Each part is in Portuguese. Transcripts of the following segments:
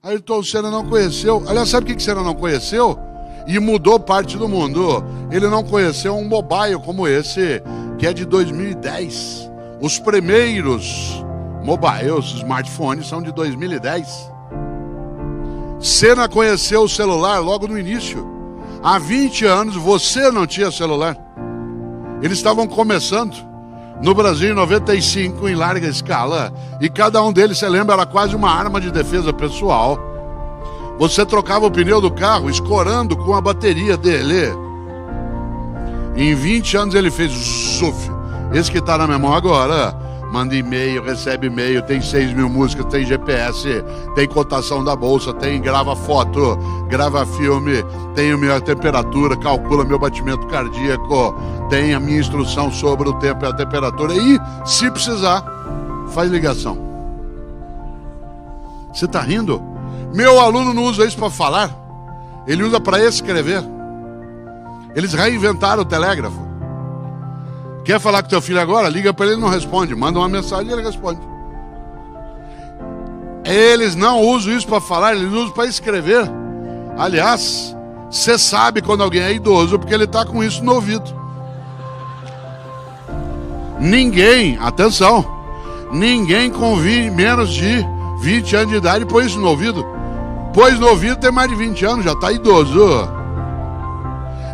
Ayrton Senna não conheceu. Aliás, sabe o que Senna não conheceu? E mudou parte do mundo. Ele não conheceu um mobile como esse, que é de 2010. Os primeiros mobiles, smartphones, são de 2010. Senna conheceu o celular logo no início. Há 20 anos você não tinha celular. Eles estavam começando no Brasil em 95, em larga escala. E cada um deles, você lembra, era quase uma arma de defesa pessoal. Você trocava o pneu do carro escorando com a bateria dele. Em 20 anos ele fez o SUF. Esse que está na minha mão agora. Manda e-mail, recebe e-mail, tem 6 mil músicas, tem GPS, tem cotação da bolsa, tem grava foto, grava filme, tem a minha temperatura, calcula meu batimento cardíaco, tem a minha instrução sobre o tempo e a temperatura e, se precisar, faz ligação. Você está rindo? Meu aluno não usa isso para falar, ele usa para escrever. Eles reinventaram o telégrafo. Quer falar com teu filho agora? Liga para ele e não responde. Manda uma mensagem e ele responde. Eles não usam isso para falar, eles usam para escrever. Aliás, você sabe quando alguém é idoso porque ele está com isso no ouvido. Ninguém, atenção, ninguém com menos de 20 anos de idade põe isso no ouvido. Pois no ouvido tem mais de 20 anos, já está idoso.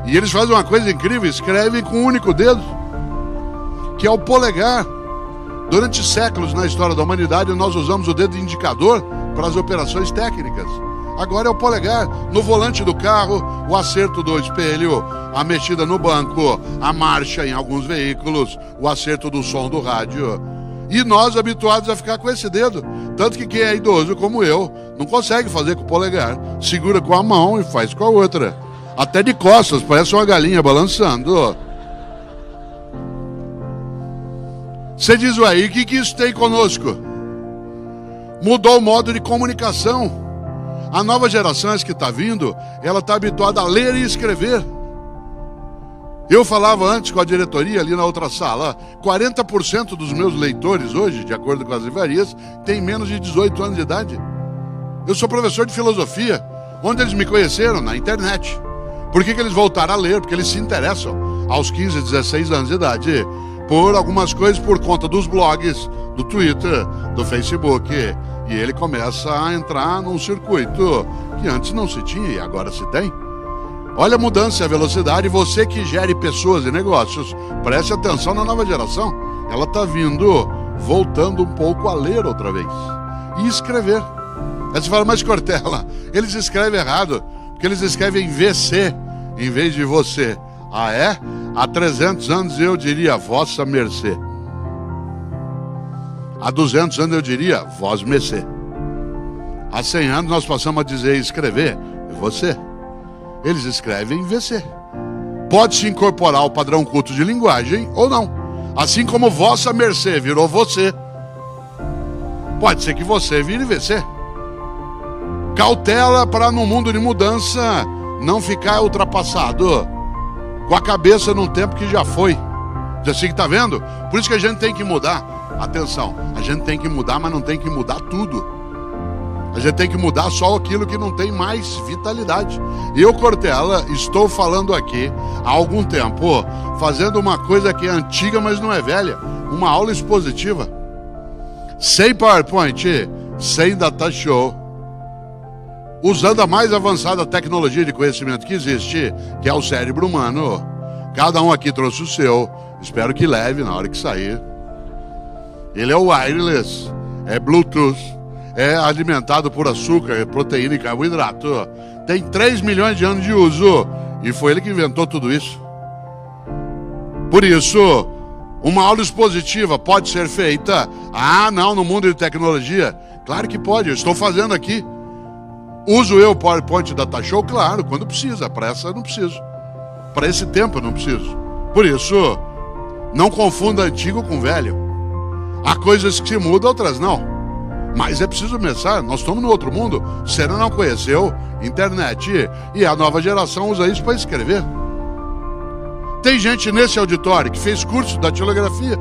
E eles fazem uma coisa incrível, escrevem com um único dedo, que é o polegar. Durante séculos na história da humanidade nós usamos o dedo indicador para as operações técnicas. Agora é o polegar. No volante do carro, o acerto do espelho, a mexida no banco, a marcha em alguns veículos, o acerto do som do rádio. E nós habituados a ficar com esse dedo. Tanto que quem é idoso como eu não consegue fazer com o polegar. Segura com a mão e faz com a outra. Até de costas, parece uma galinha balançando. Você diz aí, o que isso tem conosco? Mudou o modo de comunicação. A nova geração, essa que está vindo, ela está habituada a ler e escrever. Eu falava antes com a diretoria ali na outra sala, 40% dos meus leitores hoje, de acordo com as livrarias, têm menos de 18 anos de idade. Eu sou professor de filosofia. Onde eles me conheceram? Na internet. Por que eles voltaram a ler? Porque eles se interessam aos 15, 16 anos de idade por algumas coisas por conta dos blogs, do Twitter, do Facebook. E ele começa a entrar num circuito que antes não se tinha e agora se tem. Olha a mudança e a velocidade. Você que gere pessoas e negócios, preste atenção na nova geração. Ela está vindo, voltando um pouco a ler outra vez. E escrever. Aí você fala, mas Cortella, eles escrevem errado, porque eles escrevem VC em vez de você. Ah, é? Há 300 anos eu diria vossa mercê. Há 200 anos eu diria vós mercê. Há 100 anos nós passamos a dizer e escrever você. Eles escrevem VC. Pode-se incorporar ao padrão culto de linguagem ou não. Assim como vossa mercê virou você, pode ser que você vire VC. Cautela para no mundo de mudança não ficar ultrapassado, com a cabeça num tempo que já foi. Assim que tá vendo? Por isso que a gente tem que mudar. Atenção, a gente tem que mudar, mas não tem que mudar tudo. A gente tem que mudar só aquilo que não tem mais vitalidade. Eu, Cortella, estou falando aqui há algum tempo, fazendo uma coisa que é antiga, mas não é velha. Uma aula expositiva. Sem PowerPoint, sem data show, usando a mais avançada tecnologia de conhecimento que existe, que é o cérebro humano. Cada um aqui trouxe o seu. Espero que leve na hora que sair. Ele é wireless, é Bluetooth, é alimentado por açúcar, proteína e carboidrato. Tem 3 milhões de anos de uso. E foi ele que inventou tudo isso. Por isso, uma aula expositiva pode ser feita. Ah, não, no mundo de tecnologia. Claro que pode, eu estou fazendo aqui. Uso eu o PowerPoint da Data Show? Claro, quando precisa. Para essa eu não preciso. Para esse tempo eu não preciso. Por isso, não confunda antigo com velho. Há coisas que se mudam, outras não. Mas é preciso começar. Nós estamos no outro mundo. Você não conheceu internet. E a nova geração usa isso para escrever. Tem gente nesse auditório que fez curso da datilografia.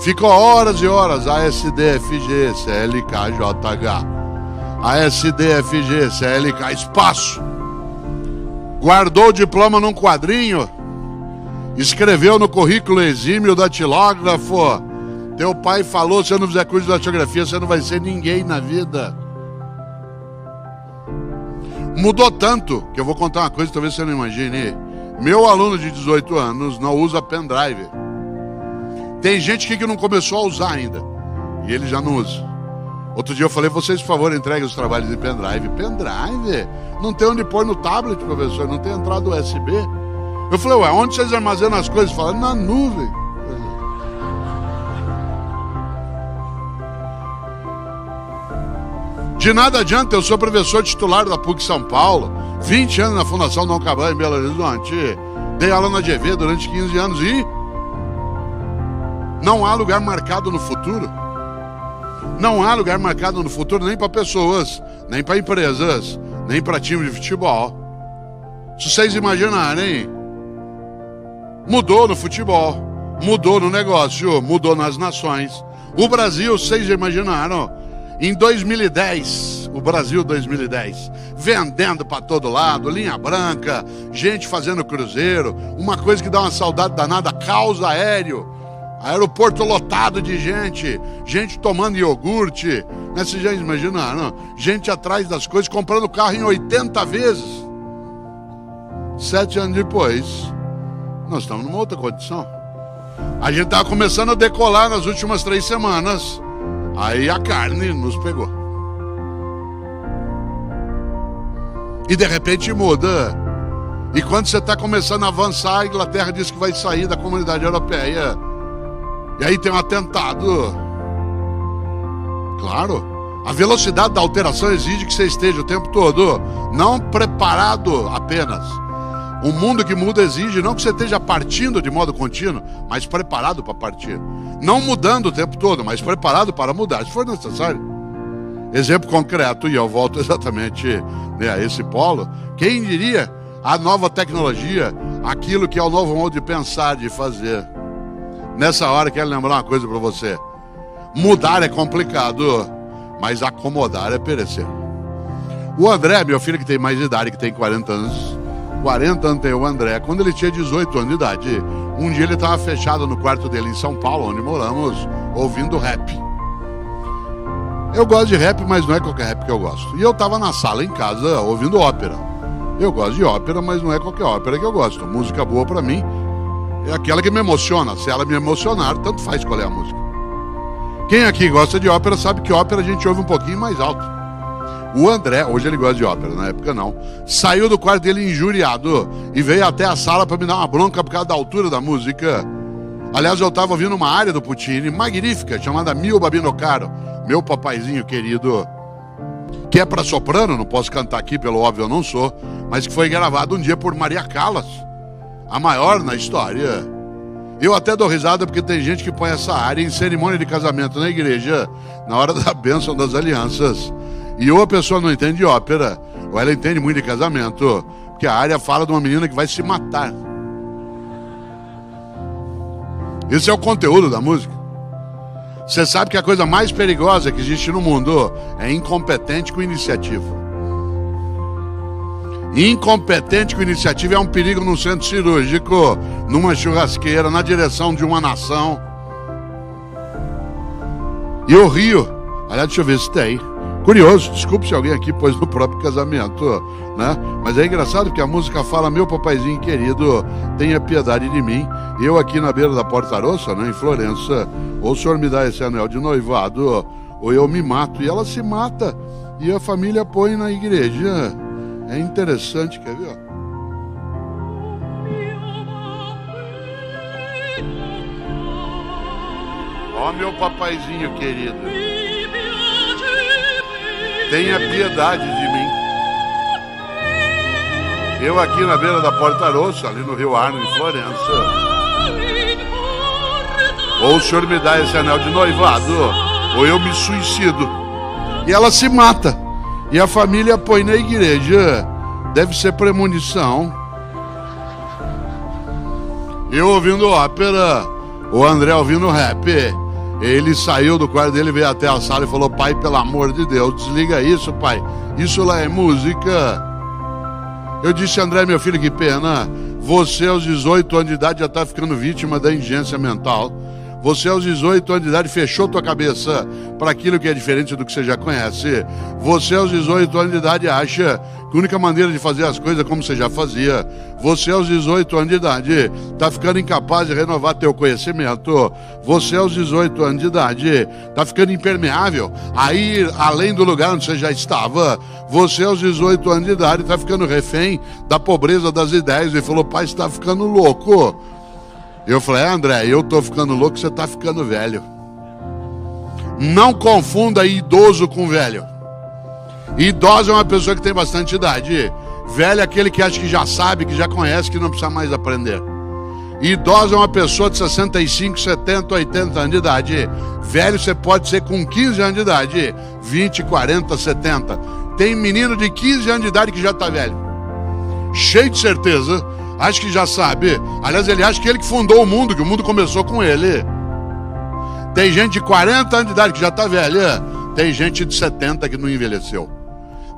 Ficou horas e horas. ASD, FG, CLK, JH. A SDFG, CLK, espaço. Guardou o diploma num quadrinho, escreveu no currículo exímio datilógrafo: teu pai falou, se eu não fizer curso de datilografia, você não vai ser ninguém na vida. Mudou tanto, que eu vou contar uma coisa que talvez você não imagine. Meu aluno de 18 anos não usa pendrive. Tem gente aqui que não começou a usar ainda, e ele já não usa. Outro dia eu falei: vocês, por favor, entreguem os trabalhos de pendrive. Pendrive? Não tem onde pôr no tablet, professor, não tem entrada USB. Eu falei: ué, onde vocês armazenam as coisas? Falaram: na nuvem. De nada adianta, eu sou professor titular da PUC São Paulo, 20 anos na Fundação Dom Cabral em Belo Horizonte, dei aula na GV durante 15 anos e não há lugar marcado no futuro. Não há lugar marcado no futuro nem para pessoas, nem para empresas, nem para time de futebol. Se vocês imaginarem, mudou no futebol, mudou no negócio, mudou nas nações. O Brasil, vocês já imaginaram, em 2010, o Brasil 2010, vendendo para todo lado, linha branca, gente fazendo cruzeiro, uma coisa que dá uma saudade danada, caos aéreo. Aeroporto lotado de gente, gente tomando iogurte, né? Vocês já imaginaram? Gente atrás das coisas, comprando carro em 80 vezes. 7 anos depois, nós estamos numa outra condição. A gente estava começando a decolar nas últimas 3 semanas, aí a carne nos pegou. E de repente muda. E quando você está começando a avançar, a Inglaterra diz que vai sair da Comunidade Europeia. E aí tem um atentado. Claro, a velocidade da alteração exige que você esteja o tempo todo não preparado apenas. O mundo que muda exige não que você esteja partindo de modo contínuo, mas preparado para partir. Não mudando o tempo todo, mas preparado para mudar, se for necessário. Exemplo concreto, e eu volto exatamente, né, a esse polo. Quem diria a nova tecnologia, aquilo que é o novo modo de pensar, de fazer. Nessa hora, quero lembrar uma coisa para você. Mudar é complicado, mas acomodar é perecer. O André, meu filho que tem mais idade, que tem 40 anos. 40 anos tem o André. Quando ele tinha 18 anos de idade, um dia ele estava fechado no quarto dele em São Paulo, onde moramos, ouvindo rap. Eu gosto de rap, mas não é qualquer rap que eu gosto. E eu estava na sala em casa, ouvindo ópera. Eu gosto de ópera, mas não é qualquer ópera que eu gosto. Música boa para mim é aquela que me emociona. Se ela me emocionar, tanto faz qual é a música. Quem aqui gosta de ópera sabe que ópera a gente ouve um pouquinho mais alto. O André, hoje ele gosta de ópera, na época não, saiu do quarto dele injuriado e veio até a sala para me dar uma bronca por causa da altura da música. Aliás, eu estava ouvindo uma área do Puccini magnífica, chamada Mio Babino Caro, meu papaizinho querido, que é para soprano, não posso cantar aqui, pelo óbvio eu não sou, mas que foi gravado um dia por Maria Callas, a maior na história. Eu até dou risada porque tem gente que põe essa área em cerimônia de casamento na igreja, na hora da bênção das alianças. E ou a pessoa não entende de ópera, ou ela entende muito de casamento, porque a área fala de uma menina que vai se matar. Esse é o conteúdo da música. Você sabe que a coisa mais perigosa que existe no mundo é incompetente com iniciativa. Incompetente com iniciativa é um perigo num centro cirúrgico, numa churrasqueira, na direção de uma nação. E o Rio, aliás, deixa eu ver se tem. Curioso, desculpe se alguém aqui pôs no próprio casamento, né? Mas é engraçado porque a música fala: meu papaizinho querido, tenha piedade de mim. Eu aqui na beira da Porta Rossa, né, em Florença, ou o senhor me dá esse anel de noivado, ou eu me mato. E ela se mata, e a família põe na igreja. É interessante, quer ver? Ó meu papaizinho querido, tenha piedade de mim. Eu aqui na beira da Porta Rossa, ali no Rio Arno, em Florença. Ou o senhor me dá esse anel de noivado, ou eu me suicido. E ela se mata. E a família põe na igreja. Deve ser premonição. Eu ouvindo ópera, o André ouvindo rap. Ele saiu do quarto dele, veio até a sala e falou: pai, pelo amor de Deus, desliga isso, pai. Isso lá é música. Eu disse: André, meu filho, que pena. Você aos 18 anos de idade já está ficando vítima da indigência mental. Você aos 18 anos de idade fechou tua cabeça para aquilo que é diferente do que você já conhece. Você aos 18 anos de idade acha que a única maneira de fazer as coisas é como você já fazia. Você aos 18 anos de idade está ficando incapaz de renovar teu conhecimento. Você aos 18 anos de idade está ficando impermeável a ir além do lugar onde você já estava. Você aos 18 anos de idade está ficando refém da pobreza das ideias e falou: pai, você está ficando louco. Eu falei: André, eu tô ficando louco, você tá ficando velho. Não confunda idoso com velho. Idoso é uma pessoa que tem bastante idade. Velho é aquele que acha que já sabe, que já conhece, que não precisa mais aprender. Idoso é uma pessoa de 65, 70, 80 anos de idade. Velho você pode ser com 15 anos de idade, 20, 40, 70. Tem menino de 15 anos de idade que já tá velho, cheio de certeza, acha que já sabe. Aliás, ele acha que ele que fundou o mundo, que o mundo começou com ele. Tem gente de 40 anos de idade que já está velha. Tem gente de 70 que não envelheceu.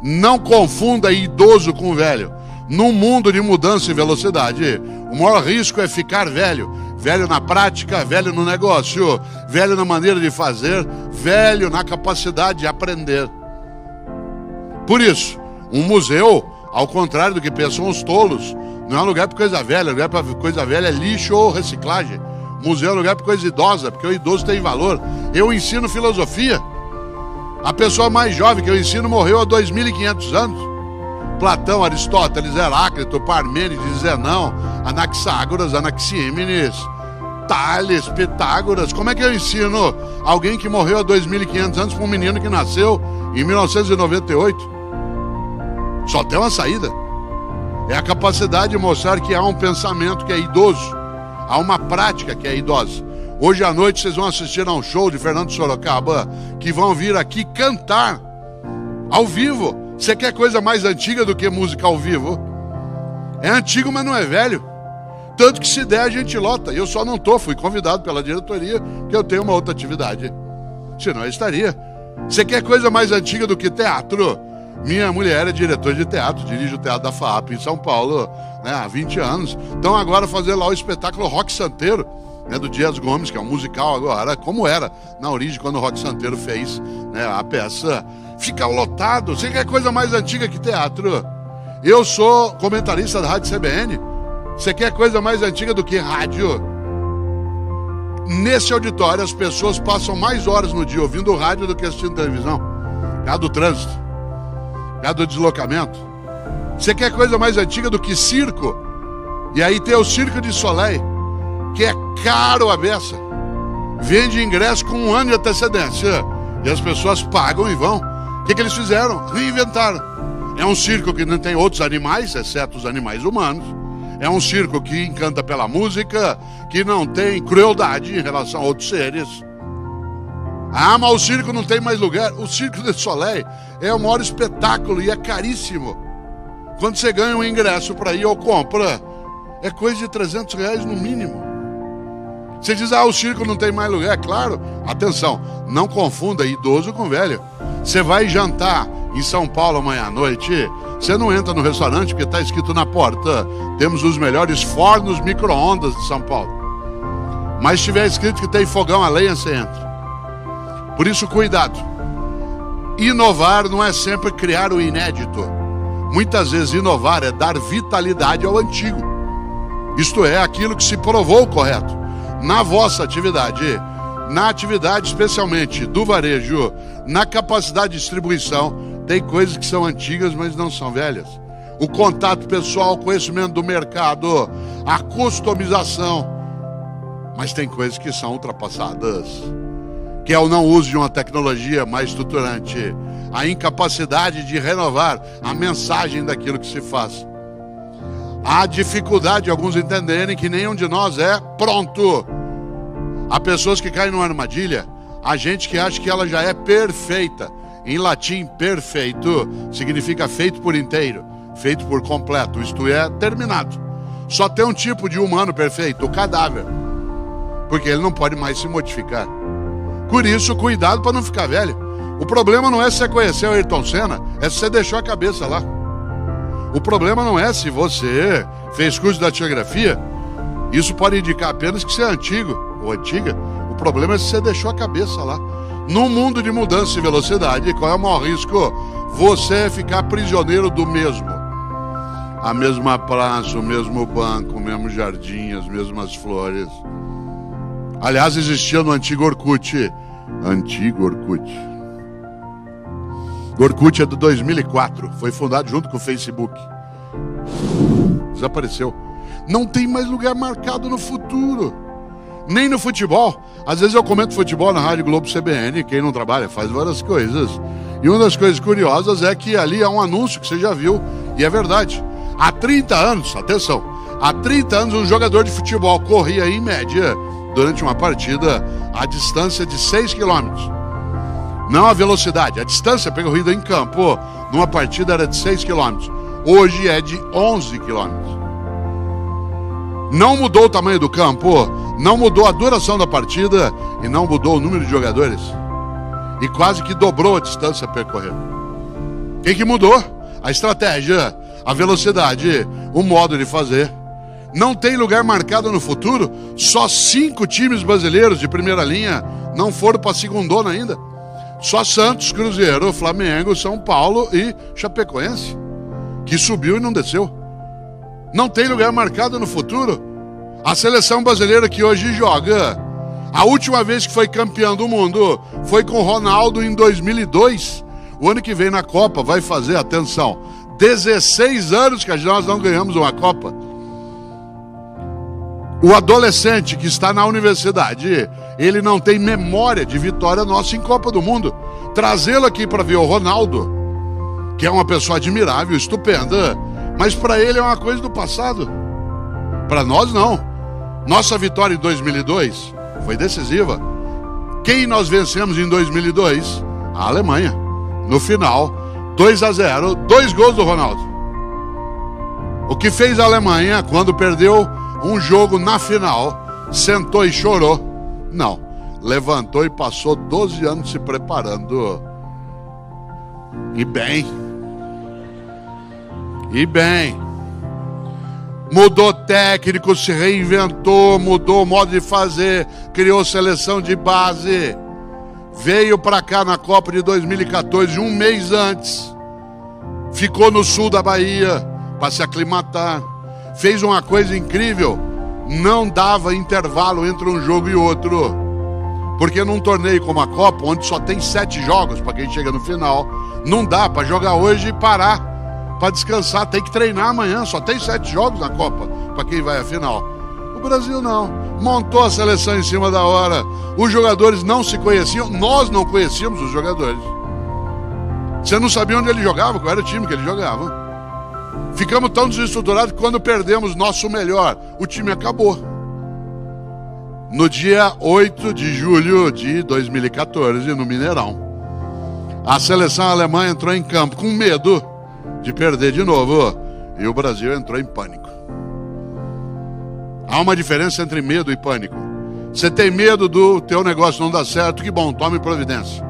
Não confunda idoso com velho. Num mundo de mudança e velocidade, o maior risco é ficar velho. Velho na prática, velho no negócio, velho na maneira de fazer, velho na capacidade de aprender. Por isso, um museu, ao contrário do que pensam os tolos, não é um lugar para coisa velha. Lugar para coisa velha é lixo ou reciclagem. Museu é um lugar para coisa idosa, porque o idoso tem valor. Eu ensino filosofia. A pessoa mais jovem que eu ensino morreu há 2.500 anos. Platão, Aristóteles, Heráclito, Parmênides, Zenão, Anaxágoras, Anaxímenes, Tales, Pitágoras. Como é que eu ensino alguém que morreu há 2.500 anos para um menino que nasceu em 1998? Só tem uma saída. É a capacidade de mostrar que há um pensamento que é idoso, há uma prática que é idosa. Hoje à noite vocês vão assistir a um show de Fernando Sorocaba, que vão vir aqui cantar ao vivo. Você quer coisa mais antiga do que música ao vivo? É antigo, mas não é velho. Tanto que se der a gente lota. Eu só não fui convidado pela diretoria, porque eu tenho uma outra atividade. Senão eu estaria. Você quer coisa mais antiga do que teatro? Minha mulher é diretora de teatro, dirige o Teatro da FAAP em São Paulo, né, há 20 anos. Então agora fazer lá o espetáculo Rock Santeiro, né, do Dias Gomes, que é um musical agora, como era na origem quando o Rock Santeiro fez, né, a peça. Fica lotado. Você quer coisa mais antiga que teatro? Eu sou comentarista da Rádio CBN. Você quer coisa mais antiga do que rádio? Nesse auditório as pessoas passam mais horas no dia ouvindo rádio do que assistindo televisão. Por causa do trânsito, por causa do deslocamento. Você quer coisa mais antiga do que circo? E aí tem o Circo de Soleil, que é caro a beça. Vende ingresso com 1 ano de antecedência. E as pessoas pagam e vão. O que eles fizeram? Reinventaram. É um circo que não tem outros animais, exceto os animais humanos. É um circo que encanta pela música, que não tem crueldade em relação a outros seres. Ah, mas o circo não tem mais lugar. O Circo de Soleil é o maior espetáculo e é caríssimo. Quando você ganha um ingresso para ir ou compra, é coisa de R$300 no mínimo. Você diz: ah, o circo não tem mais lugar. Claro, atenção, não confunda idoso com velho. Você vai jantar em São Paulo amanhã à noite, você não entra no restaurante porque está escrito na porta: temos os melhores fornos micro-ondas de São Paulo. Mas se tiver escrito que tem fogão a lenha, você entra. Por isso, cuidado. Inovar não é sempre criar o inédito. Muitas vezes inovar é dar vitalidade ao antigo. Isto é, aquilo que se provou correto. Na vossa atividade, na atividade especialmente do varejo, na capacidade de distribuição, tem coisas que são antigas, mas não são velhas. O contato pessoal, o conhecimento do mercado, a customização. Mas tem coisas que são ultrapassadas, que é o não uso de uma tecnologia mais estruturante, a incapacidade de renovar a mensagem daquilo que se faz. Há dificuldade de alguns entenderem que nenhum de nós é pronto. Há pessoas que caem numa armadilha. Há gente que acha que ela já é perfeita. Em latim, perfeito significa feito por inteiro, feito por completo, isto é, terminado. Só tem um tipo de humano perfeito, o cadáver, porque ele não pode mais se modificar. Por isso, cuidado para não ficar velho. O problema não é se você conheceu o Ayrton Senna, é se você deixou a cabeça lá. O problema não é se você fez curso de datilografia. Isso pode indicar apenas que você é antigo ou antiga. O problema é se você deixou a cabeça lá. No mundo de mudança e velocidade, qual é o maior risco? Você ficar prisioneiro do mesmo. A mesma praça, o mesmo banco, o mesmo jardim, as mesmas flores. Aliás, existia no antigo Orkut. Antigo Orkut. O Orkut é de 2004. Foi fundado junto com o Facebook. Desapareceu. Não tem mais lugar marcado no futuro. Nem no futebol. Às vezes eu comento futebol na Rádio Globo CBN. Quem não trabalha faz várias coisas. E uma das coisas curiosas é que ali há um anúncio que você já viu. E é verdade. Há 30 anos, atenção, há 30 anos um jogador de futebol corria em média, durante uma partida, a distância de 6 km. Não a velocidade, a distância percorrida em campo, numa partida era de 6 km. Hoje é de 11 km. Não mudou o tamanho do campo, não mudou a duração da partida e não mudou o número de jogadores. E quase que dobrou a distância a percorrer. O que mudou? A estratégia, a velocidade, o modo de fazer. Não tem lugar marcado no futuro. Só 5 times brasileiros de primeira linha não foram para a segundona ainda. Só Santos, Cruzeiro, Flamengo, São Paulo e Chapecoense, que subiu e não desceu. Não tem lugar marcado no futuro. A seleção brasileira que hoje joga, a última vez que foi campeão do mundo foi com o Ronaldo em 2002. O ano que vem na Copa vai fazer, atenção, 16 anos que nós não ganhamos uma Copa. O adolescente que está na universidade, ele não tem memória de vitória nossa em Copa do Mundo. Trazê-lo aqui para ver o Ronaldo, que é uma pessoa admirável, estupenda, mas para ele é uma coisa do passado. Para nós não. Nossa vitória em 2002 foi decisiva. Quem nós vencemos em 2002? A Alemanha. No final, 2-0, 2 gols do Ronaldo. O que fez a Alemanha quando perdeu um jogo na final, sentou e chorou? Não, levantou e passou 12 anos se preparando. E bem. Mudou técnico, se reinventou, mudou o modo de fazer, criou seleção de base. Veio para cá na Copa de 2014, um mês antes. Ficou no sul da Bahia para se aclimatar. Fez uma coisa incrível. Não dava intervalo entre um jogo e outro. Porque num torneio como a Copa, onde só tem 7 jogos para quem chega no final, não dá para jogar hoje e parar para descansar. Tem que treinar amanhã. Só tem 7 jogos na Copa para quem vai à final. O Brasil não. Montou a seleção em cima da hora. Os jogadores não se conheciam. Nós não conhecíamos os jogadores. Você não sabia onde ele jogava, qual era o time que ele jogava. Ficamos tão desestruturados que quando perdemos nosso melhor, o time acabou. No dia 8 de julho de 2014, no Mineirão, a seleção alemã entrou em campo com medo de perder de novo. E o Brasil entrou em pânico. Há uma diferença entre medo e pânico. Você tem medo do teu negócio não dar certo, que bom, tome providência.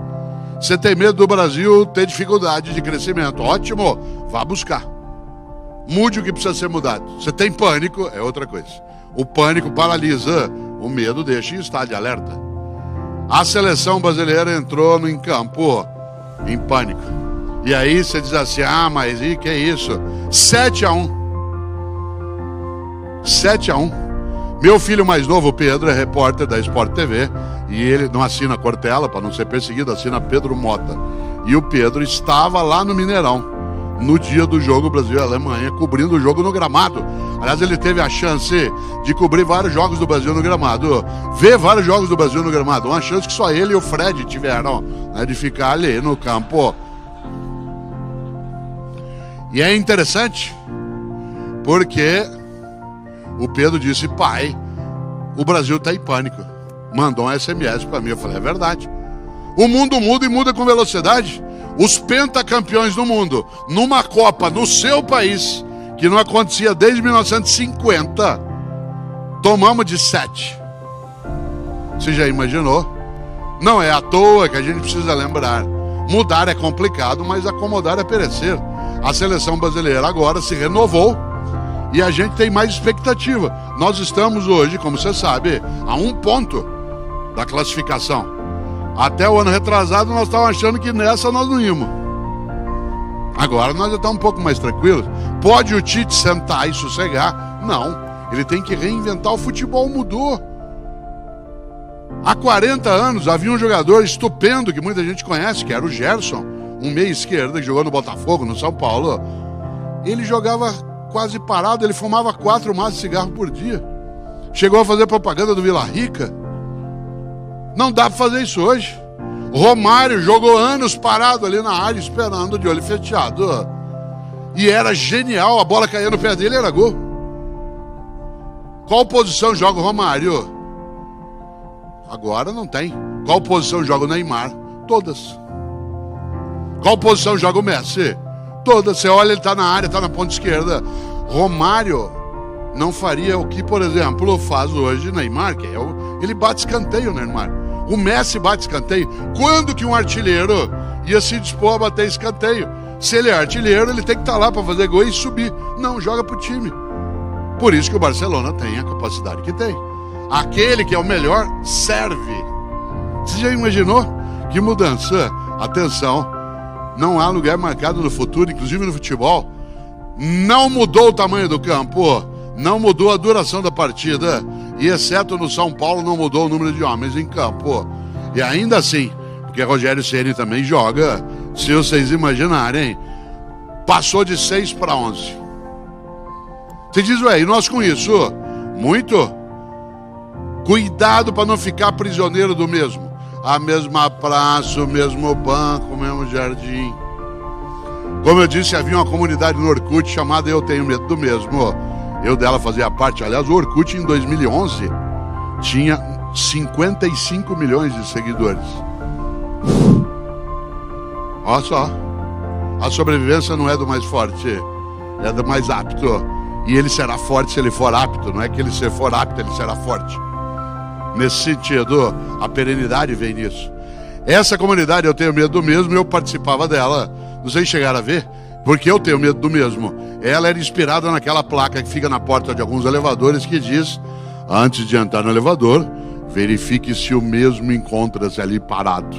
Você tem medo do Brasil ter dificuldade de crescimento, ótimo, vá buscar. Mude o que precisa ser mudado. Você tem pânico, é outra coisa. O pânico paralisa, o medo deixa em estado de alerta. A seleção brasileira entrou em campo em pânico. E aí você diz assim, mas e que é isso? 7-1. 7-1. Meu filho mais novo, o Pedro, é repórter da Sport TV. E ele não assina Cortella, para não ser perseguido, assina Pedro Mota. E o Pedro estava lá no Mineirão, no dia do jogo Brasil e Alemanha, cobrindo o jogo no gramado. Aliás, ele teve a chance de cobrir vários jogos do Brasil no gramado. Ver vários jogos do Brasil no gramado. Uma chance que só ele e o Fred tiveram, né, de ficar ali no campo. E é interessante, porque o Pedro disse, pai, o Brasil está em pânico. Mandou um SMS para mim, eu falei, é verdade. O mundo muda e muda com velocidade. Os pentacampeões do mundo, numa Copa no seu país, que não acontecia desde 1950, tomamos de 7. Você já imaginou? Não é à toa que a gente precisa lembrar. Mudar é complicado, mas acomodar é perecer. A seleção brasileira agora se renovou e a gente tem mais expectativa. Nós estamos hoje, como você sabe, a 1 ponto da classificação. Até o ano retrasado nós estávamos achando que nessa nós não íamos. Agora nós já estamos um pouco mais tranquilos. Pode o Tite sentar e sossegar? Não. Ele tem que reinventar. O futebol mudou. Há 40 anos havia um jogador estupendo que muita gente conhece, que era o Gerson, um meia esquerda que jogou no Botafogo, no São Paulo. Ele jogava quase parado, ele fumava 4 maços de cigarro por dia. Chegou a fazer propaganda do Vila Rica. Não dá para fazer isso hoje. Romário jogou anos parado ali na área, esperando, de olho fechado. E era genial, a bola caía no pé dele, era gol. Qual posição joga o Romário? Agora não tem. Qual posição joga o Neymar? Todas. Qual posição joga o Messi? Todas. Você olha, ele está na área, está na ponta esquerda. Romário não faria o que, por exemplo, faz hoje Neymar, que ele bate escanteio, Neymar. O Messi bate escanteio. Quando que um artilheiro ia se dispor a bater escanteio? Se ele é artilheiro, ele tem que estar lá para fazer gol e subir. Não, joga pro time. Por isso que o Barcelona tem a capacidade que tem. Aquele que é o melhor serve. Você já imaginou? Que mudança? Atenção, não há lugar marcado no futuro, inclusive no futebol. Não mudou o tamanho do campo, não mudou a duração da partida, e exceto no São Paulo não mudou o número de homens em campo. E ainda assim, porque Rogério Ceni também joga, se vocês imaginarem, passou de 6 para 11. Você diz, ué, e nós com isso? Muito? Cuidado para não ficar prisioneiro do mesmo. A mesma praça, o mesmo banco, o mesmo jardim. Como eu disse, havia uma comunidade no Orkut chamada Eu Tenho Medo do Mesmo. Eu dela fazia parte. Aliás, o Orkut em 2011 tinha 55 milhões de seguidores. Olha só. A sobrevivência não é do mais forte, é do mais apto. E ele será forte se ele for apto. Não é que ele se for apto, ele será forte. Nesse sentido, a perenidade vem nisso. Essa comunidade Eu Tenho Medo do Mesmo, eu participava dela. Não sei se chegaram a ver, porque Eu Tenho Medo do Mesmo. Ela era inspirada naquela placa que fica na porta de alguns elevadores que diz: antes de entrar no elevador, verifique se o mesmo encontra-se ali parado.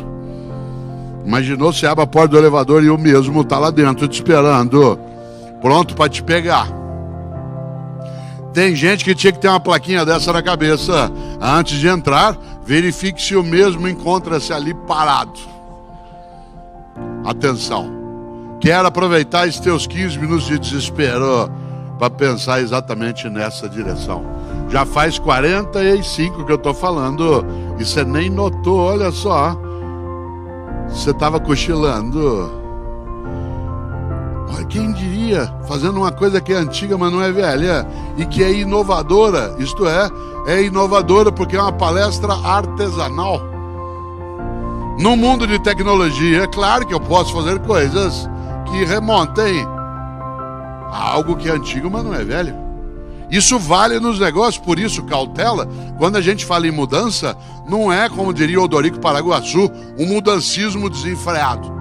Imaginou, você abre a porta do elevador e o mesmo está lá dentro te esperando, pronto para te pegar. Tem gente que tinha que ter uma plaquinha dessa na cabeça. Antes de entrar, verifique se o mesmo encontra-se ali parado. Atenção. Quero aproveitar esses teus 15 minutos de desespero para pensar exatamente nessa direção. Já faz 45 que eu estou falando e você nem notou, olha só. Você estava cochilando. Quem diria, fazendo uma coisa que é antiga, mas não é velha, e que é inovadora, isto é inovadora porque é uma palestra artesanal. No mundo de tecnologia, é claro que eu posso fazer coisas que remontem a algo que é antigo, mas não é velho. Isso vale nos negócios, por isso, cautela, quando a gente fala em mudança, não é, como diria o Odorico Paraguaçu, um mudancismo desenfreado.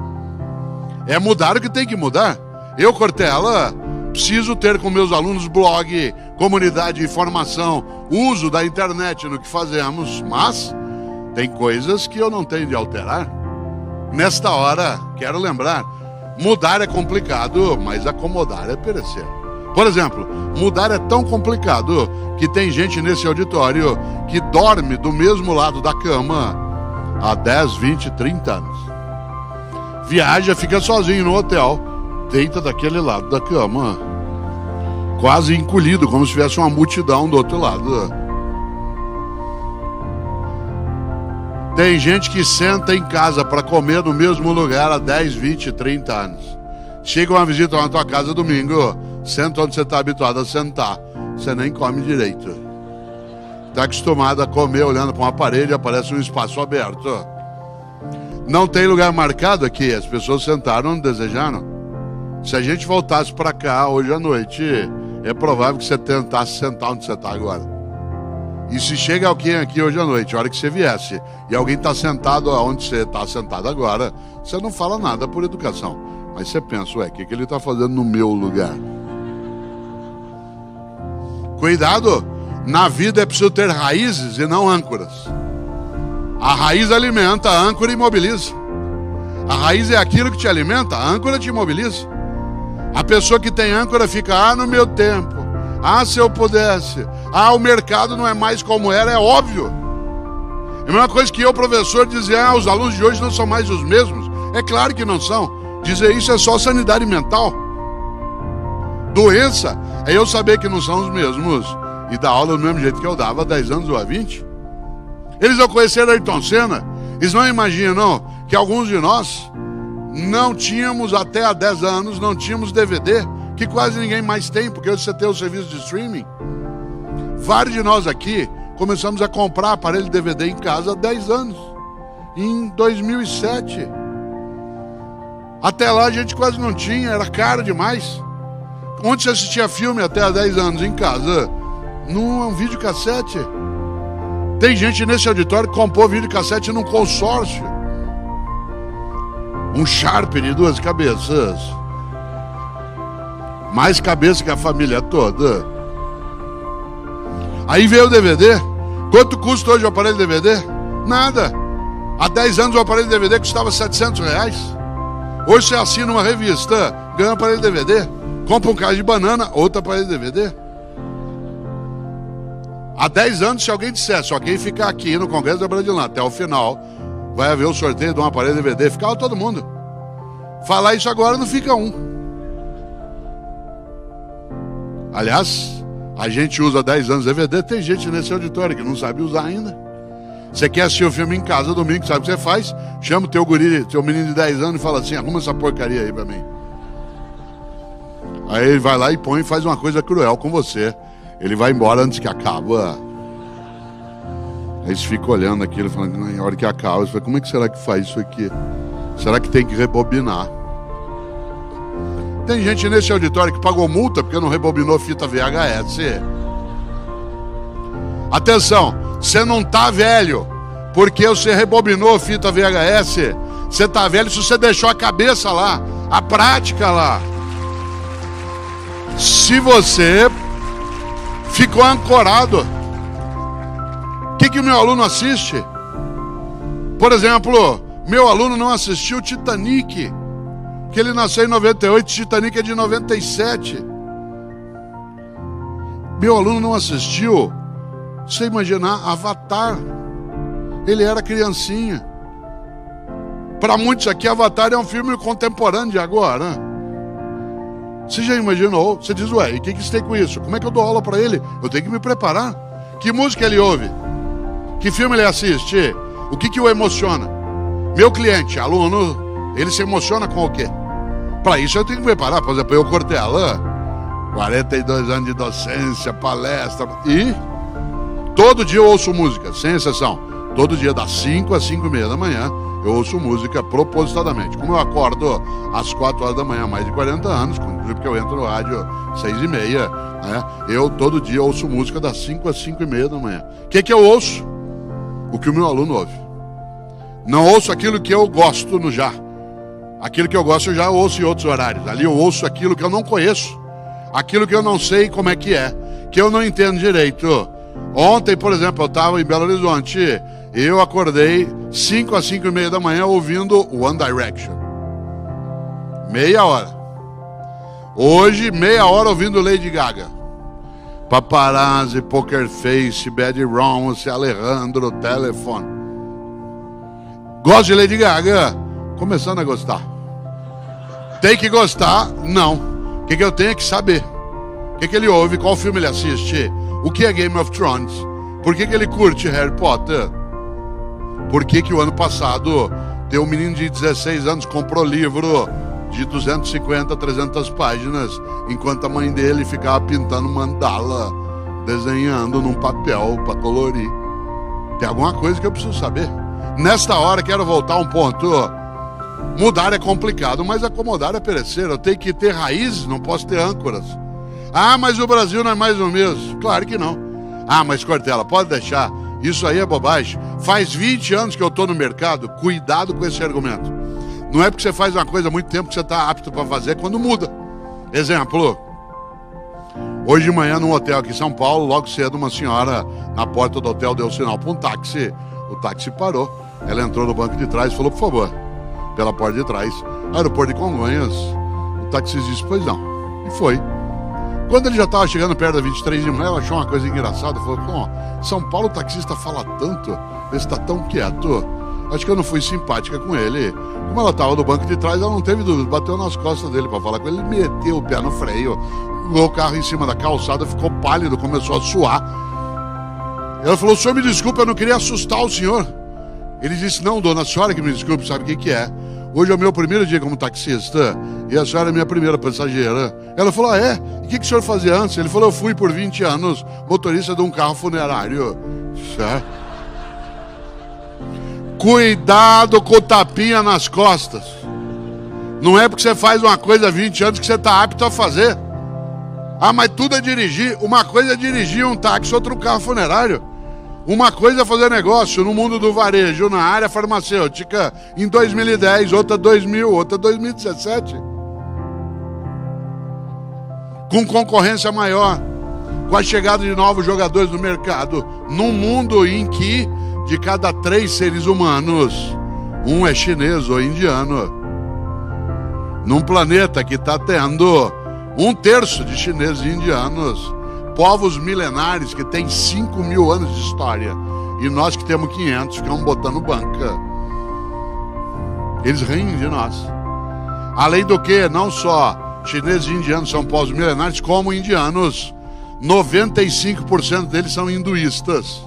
É mudar o que tem que mudar. Eu, Cortella, preciso ter com meus alunos blog, comunidade de informação, uso da internet no que fazemos, mas tem coisas que eu não tenho de alterar. Nesta hora, quero lembrar, mudar é complicado, mas acomodar é perecer. Por exemplo, mudar é tão complicado que tem gente nesse auditório que dorme do mesmo lado da cama há 10, 20, 30 anos. Viaja, fica sozinho no hotel, deita daquele lado da cama, quase encolhido, como se tivesse uma multidão do outro lado. Tem gente que senta em casa para comer no mesmo lugar há 10, 20, 30 anos. Chega uma visita na tua casa domingo, senta onde você está habituado a sentar, você nem come direito. Está acostumado a comer olhando para uma parede, aparece um espaço aberto. Não tem lugar marcado aqui, as pessoas sentaram onde desejaram. Se a gente voltasse para cá hoje à noite, é provável que você tentasse sentar onde você está agora. E se chega alguém aqui hoje à noite, a hora que você viesse, e alguém está sentado onde você está sentado agora, você não fala nada por educação. Mas você pensa, ué, o que ele está fazendo no meu lugar? Cuidado, na vida é preciso ter raízes e não âncoras. A raiz alimenta, a âncora imobiliza. A raiz é aquilo que te alimenta, a âncora te imobiliza. A pessoa que tem âncora fica, no meu tempo, se eu pudesse, o mercado não é mais como era, é óbvio. É a mesma coisa que eu, professor, dizer, os alunos de hoje não são mais os mesmos. É claro que não são. Dizer isso é só sanidade mental. Doença é eu saber que não são os mesmos e dar aula do mesmo jeito que eu dava há 10 anos ou há 20. Eles ao conhecer Ayrton Senna, eles não imaginam que alguns de nós não tínhamos até há 10 anos, não tínhamos DVD, que quase ninguém mais tem, porque hoje você tem o serviço de streaming. Vários de nós aqui começamos a comprar aparelho de DVD em casa há 10 anos, em 2007. Até lá a gente quase não tinha, era caro demais. Onde você assistia filme até há 10 anos? Em casa, num videocassete. Tem gente nesse auditório que comprou videocassete num consórcio. Um Sharp de 2 cabeças. Mais cabeça que a família toda. Aí veio o DVD. Quanto custa hoje o aparelho de DVD? Nada. Há 10 anos o aparelho de DVD custava R$700. Hoje você assina uma revista, ganha um aparelho de DVD. Compra um caixa de banana, outro aparelho de DVD. Há 10 anos, se alguém dissesse, alguém ficar aqui no Congresso da Brasileira até o final, vai haver o sorteio de um aparelho de DVD, ficava todo mundo. Falar isso agora não fica um. Aliás, a gente usa 10 anos DVD, tem gente nesse auditório que não sabe usar ainda. Você quer assistir o filme em casa domingo, sabe o que você faz? Chama o teu guri, teu menino de 10 anos e fala assim, arruma essa porcaria aí pra mim. Aí ele vai lá e põe e faz uma coisa cruel com você. Ele vai embora antes que acaba. Aí você fica olhando aquilo, falando, na hora que acaba, você fala, como é que será que faz isso aqui? Será que tem que rebobinar? Tem gente nesse auditório que pagou multa porque não rebobinou fita VHS. Atenção, você não tá velho porque você rebobinou fita VHS. Você tá velho se você deixou a cabeça lá, a prática lá. Se você ficou ancorado. O que o meu aluno assiste? Por exemplo, meu aluno não assistiu Titanic, que ele nasceu em 98, Titanic é de 97. Meu aluno não assistiu, você imaginar, Avatar. Ele era criancinha. Para muitos aqui, Avatar é um filme contemporâneo de agora. Você já imaginou? Você diz, ué, e o que isso tem com isso? Como é que eu dou aula para ele? Eu tenho que me preparar. Que música ele ouve? Que filme ele assiste? O que o emociona? Meu cliente, aluno, ele se emociona com o quê? Para isso eu tenho que me preparar. Por exemplo, eu cortei a lã, 42 anos de docência, palestra, e todo dia eu ouço música, sem exceção. Todo dia, das 5 às 5:30 da manhã, eu ouço música propositadamente. Como eu acordo às 4 horas da manhã há mais de 40 anos, inclusive porque eu entro no rádio 6:30, né? Eu todo dia ouço música das 5 às 5:30 da manhã. O que eu ouço? O que o meu aluno ouve. Não ouço aquilo que eu gosto no já. Aquilo que eu gosto eu já ouço em outros horários. Ali eu ouço aquilo que eu não conheço. Aquilo que eu não sei como é, que eu não entendo direito. Ontem, por exemplo, eu estava em Belo Horizonte. Eu acordei 5 às 5:30 da manhã ouvindo One Direction. Meia hora. Hoje, meia hora ouvindo Lady Gaga. Paparazzi, Poker Face, Bad Romance, Alejandro, Telefone. Gosto de Lady Gaga? Começando a gostar. Tem que gostar? Não. O que eu tenho que saber? O que ele ouve? Qual filme ele assiste? O que é Game of Thrones? Por que ele curte Harry Potter? Por que o ano passado tem um menino de 16 anos comprou livro de 250, 300 páginas, enquanto a mãe dele ficava pintando mandala, desenhando num papel para colorir? Tem alguma coisa que eu preciso saber. Nesta hora quero voltar a um ponto. Mudar é complicado, mas acomodar é perecer. Eu tenho que ter raízes, não posso ter âncoras. Mas o Brasil não é mais o mesmo. Claro que não. Ah, mas Cortella, pode deixar. Isso aí é bobagem. Faz 20 anos que eu estou no mercado. Cuidado com esse argumento. Não é porque você faz uma coisa há muito tempo que você está apto para fazer quando muda. Exemplo. Hoje de manhã, num hotel aqui em São Paulo, logo cedo, uma senhora na porta do hotel deu sinal para um táxi. O táxi parou. Ela entrou no banco de trás e falou, por favor, pela porta de trás, aeroporto de Congonhas. O taxista disse, pois não. E foi. Quando ele já estava chegando perto da 23 de maio, ela achou uma coisa engraçada. Falou, São Paulo o taxista fala tanto, ele está tão quieto. Acho que eu não fui simpática com ele. Como ela estava no banco de trás, ela não teve dúvida. Bateu nas costas dele para falar com ele. Ele meteu o pé no freio. O carro em cima da calçada, ficou pálido, começou a suar. Ela falou, senhor, me desculpe, eu não queria assustar o senhor. Ele disse, não, dona, a senhora que me desculpe, sabe o que é? Hoje é o meu primeiro dia como taxista e a senhora é minha primeira passageira. Ela falou, e o que o senhor fazia antes? Ele falou, eu fui por 20 anos motorista de um carro funerário. Certo? Cuidado com o tapinha nas costas. Não é porque você faz uma coisa há 20 anos que você está apto a fazer. Ah, mas tudo é dirigir. Uma coisa é dirigir um táxi, outro carro funerário. Uma coisa é fazer negócio no mundo do varejo, na área farmacêutica, em 2010, outra 2000, outra 2017. Com concorrência maior, com a chegada de novos jogadores no mercado, num mundo em que, de cada 3 seres humanos, um é chinês ou indiano. Num planeta que está tendo 1/3 de chineses e indianos. Povos milenares que têm 5.000 anos de história. E nós que temos 500 ficamos botando banca. Eles riem de nós. Além do que, não só chineses e indianos são povos milenares, como indianos. 95% deles são hinduístas.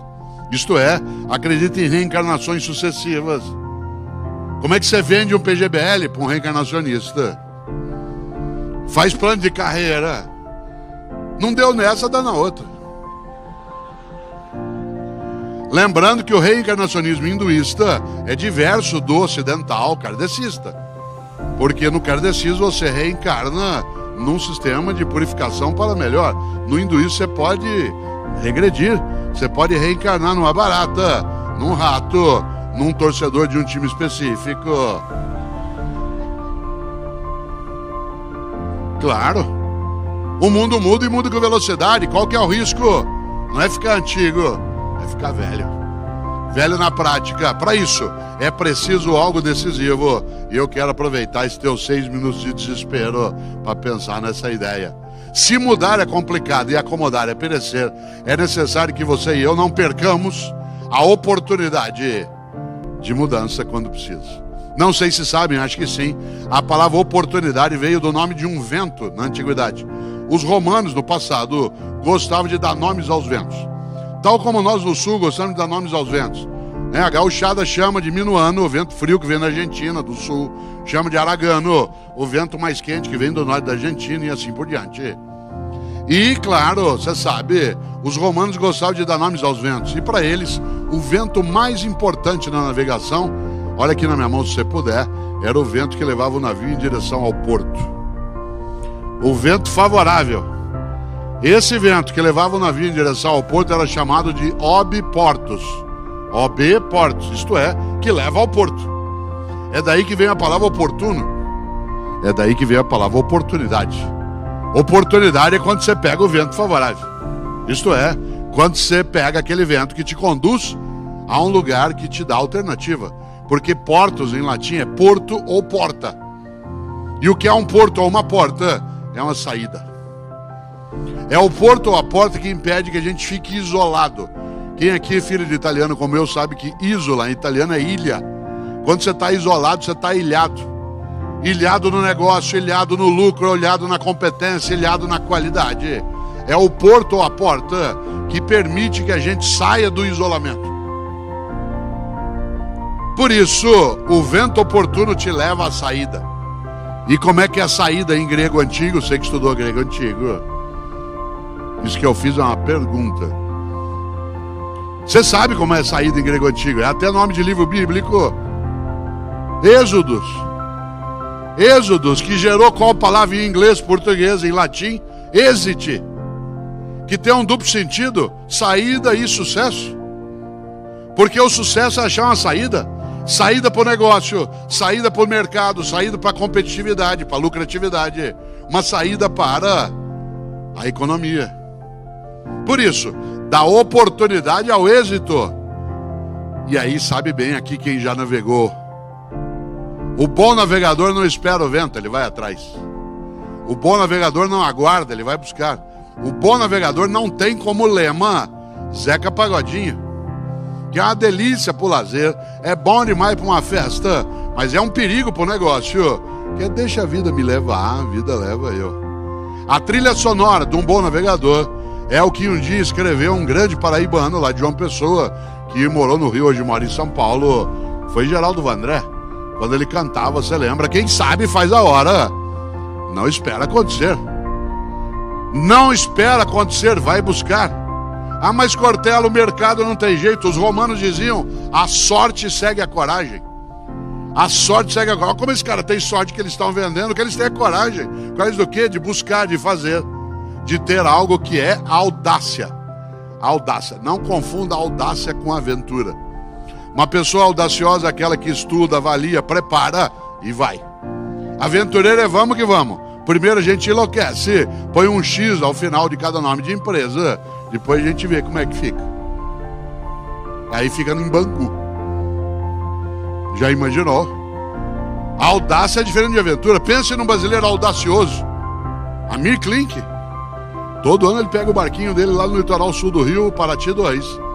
Isto é, acreditam em reencarnações sucessivas. Como é que você vende um PGBL para um reencarnacionista? Faz plano de carreira. Não deu nessa, dá na outra. Lembrando que o reencarnacionismo hinduísta é diverso do ocidental kardecista. Porque no kardecismo você reencarna num sistema de purificação para melhor. No hinduísmo você pode regredir. Você pode reencarnar numa barata, num rato, num torcedor de um time específico. Claro. O mundo muda e muda com velocidade. Qual que é o risco? Não é ficar antigo, é ficar velho. Velho na prática. Para isso, é preciso algo decisivo. E eu quero aproveitar esses teus 6 minutos de desespero para pensar nessa ideia. Se mudar é complicado e acomodar é perecer, é necessário que você e eu não percamos a oportunidade de mudança quando precisa. Não sei se sabem, acho que sim. A palavra oportunidade veio do nome de um vento na antiguidade. Os romanos, no passado, gostavam de dar nomes aos ventos. Tal como nós no sul gostamos de dar nomes aos ventos. A gauchada chama de minuano, o vento frio que vem da Argentina, do sul. Chama de aragano, o vento mais quente que vem do norte da Argentina e assim por diante. E, claro, você sabe, os romanos gostavam de dar nomes aos ventos. E para eles, o vento mais importante na navegação, olha aqui na minha mão se você puder, era o vento que levava o navio em direção ao porto. O vento favorável. Esse vento que levava o navio em direção ao porto era chamado de obiportus. Obiportus, isto é, que leva ao porto. É daí que vem a palavra oportuno. É daí que vem a palavra oportunidade. Oportunidade é quando você pega o vento favorável. Isto é, quando você pega aquele vento que te conduz a um lugar que te dá alternativa. Porque portus em latim é porto ou porta. E o que é um porto ou uma porta? É uma saída. É o porto ou a porta que impede que a gente fique isolado. Quem aqui é filho de italiano como eu sabe que isola em italiano é ilha. Quando você está isolado, você está ilhado. Ilhado no negócio, ilhado no lucro, ilhado na competência, ilhado na qualidade. É o porto ou a porta que permite que a gente saia do isolamento. Por isso, o vento oportuno te leva à saída. E como é que é a saída em grego antigo? Você que estudou grego antigo. Isso que eu fiz é uma pergunta. Você sabe como é a saída em grego antigo? É até nome de livro bíblico. Êxodos. Êxodos, que gerou qual palavra em inglês, português, em latim? Exit. que tem um duplo sentido, saída e sucesso. Porque o sucesso é achar uma saída. Saída para o negócio, saída para o mercado, saída para a competitividade, para a lucratividade. Uma saída para a economia. Por isso, dá oportunidade ao êxito. E aí sabe bem aqui quem já navegou. O bom navegador não espera o vento, ele vai atrás. O bom navegador não aguarda, ele vai buscar. O bom navegador não tem como lema Zeca Pagodinho, que é uma delícia pro lazer, é bom demais para uma festa, mas é um perigo pro negócio, que deixa a vida me levar, a vida leva eu. A trilha sonora de um bom navegador é o que um dia escreveu um grande paraibano lá de João Pessoa, que morou no Rio, hoje mora em São Paulo, foi Geraldo Vandré. Quando ele cantava, você lembra? Quem sabe faz a hora. Não espera acontecer. Não espera acontecer, vai buscar. Ah, mas Cortella, o mercado não tem jeito. Os romanos diziam, a sorte segue a coragem. A sorte segue a coragem. Como esse cara tem sorte que eles estão vendendo, que eles têm a coragem. Coragem do quê? De buscar, de fazer. De ter algo que é audácia. Audácia. Não confunda audácia com aventura. Uma pessoa audaciosa é aquela que estuda, avalia, prepara e vai. Aventureiro é vamos que vamos. Primeiro a gente enlouquece, põe um X ao final de cada nome de empresa. Depois a gente vê como é que fica. Aí fica em Bangu. Já imaginou? A audácia é diferente de aventura. Pense num brasileiro audacioso. Amir Klink. Todo ano ele pega o barquinho dele lá no litoral sul do Rio, Paraty 2.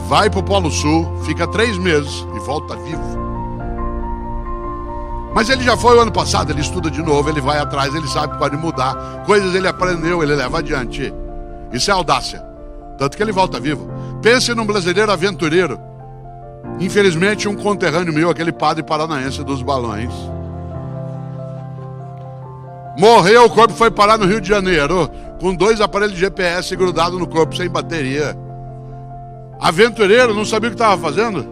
Vai pro Polo Sul, fica 3 meses e volta vivo. Mas ele já foi o ano passado, ele estuda de novo, ele vai atrás, ele sabe que pode mudar. Coisas ele aprendeu, ele leva adiante. Isso é audácia. Tanto que ele volta vivo. Pense num brasileiro aventureiro. Infelizmente, um conterrâneo meu, aquele padre paranaense dos balões, morreu, o corpo foi parar no Rio de Janeiro, com 2 aparelhos de GPS grudados no corpo, sem bateria. Aventureiro, não sabia o que estava fazendo.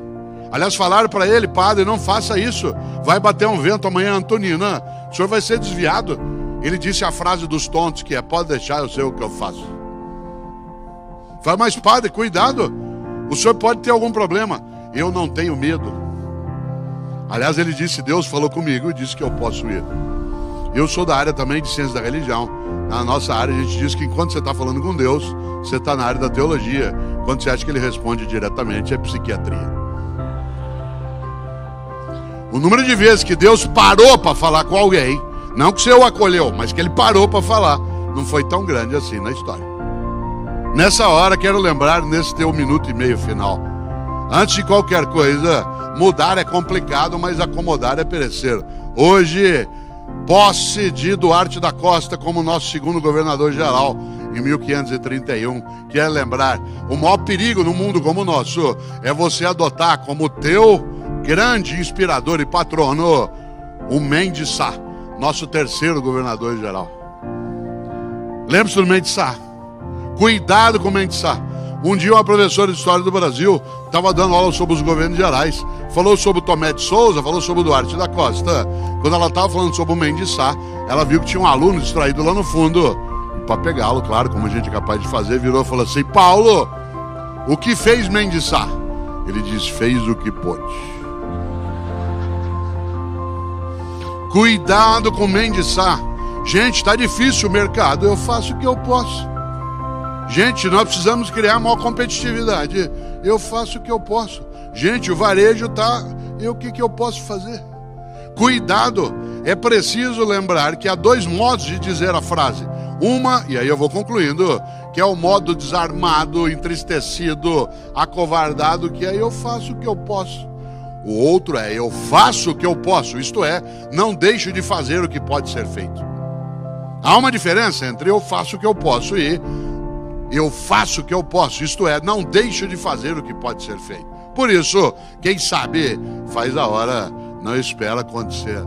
Aliás, falaram para ele, padre, não faça isso. Vai bater um vento amanhã, Antonina. O senhor vai ser desviado. Ele disse a frase dos tontos, que é, pode deixar, eu sei o que eu faço. Fala, mas padre, cuidado. O senhor pode ter algum problema. Eu não tenho medo. Aliás, ele disse, Deus falou comigo e disse que eu posso ir. Eu sou da área também de ciência da religião. Na nossa área, a gente diz que enquanto você está falando com Deus, você está na área da teologia. Quando você acha que ele responde diretamente, é psiquiatria. O número de vezes que Deus parou para falar com alguém, não que você o acolheu, mas que ele parou para falar, não foi tão grande assim na história. Nessa hora, quero lembrar, nesse teu 1 minuto e meio final, antes de qualquer coisa, mudar é complicado, mas acomodar é perecer. Hoje, posse de Duarte da Costa como nosso segundo governador-geral, em 1531. Quero lembrar, o maior perigo no mundo como o nosso é você adotar como teu grande inspirador e patrono o Mendes Sá, nosso terceiro governador-geral. Lembre-se do Mendes Sá. Cuidado com o Mendes Sá. Um dia uma professora de História do Brasil estava dando aula sobre os governos gerais, falou sobre o Tomé de Souza, falou sobre o Duarte da Costa. Quando ela estava falando sobre o Mendes Sá, ela viu que tinha um aluno distraído lá no fundo. E para pegá-lo, claro, como a gente é capaz de fazer, virou e falou assim, Paulo, o que fez Mendes Sá? Ele disse, fez o que pôde. Cuidado com o Mendes Sá. Gente, está difícil o mercado, eu faço o que eu posso. Gente, nós precisamos criar maior competitividade. Eu faço o que eu posso. Gente, o varejo tá... O que eu posso fazer? Cuidado. É preciso lembrar que há 2 modos de dizer a frase. Uma, e aí eu vou concluindo, que é o modo desarmado, entristecido, acovardado, que é eu faço o que eu posso. O outro é eu faço o que eu posso. Isto é, não deixo de fazer o que pode ser feito. Há uma diferença entre eu faço o que eu posso e... eu faço o que eu posso, isto é, não deixo de fazer o que pode ser feito. Por isso, quem sabe, faz a hora, não espera acontecer.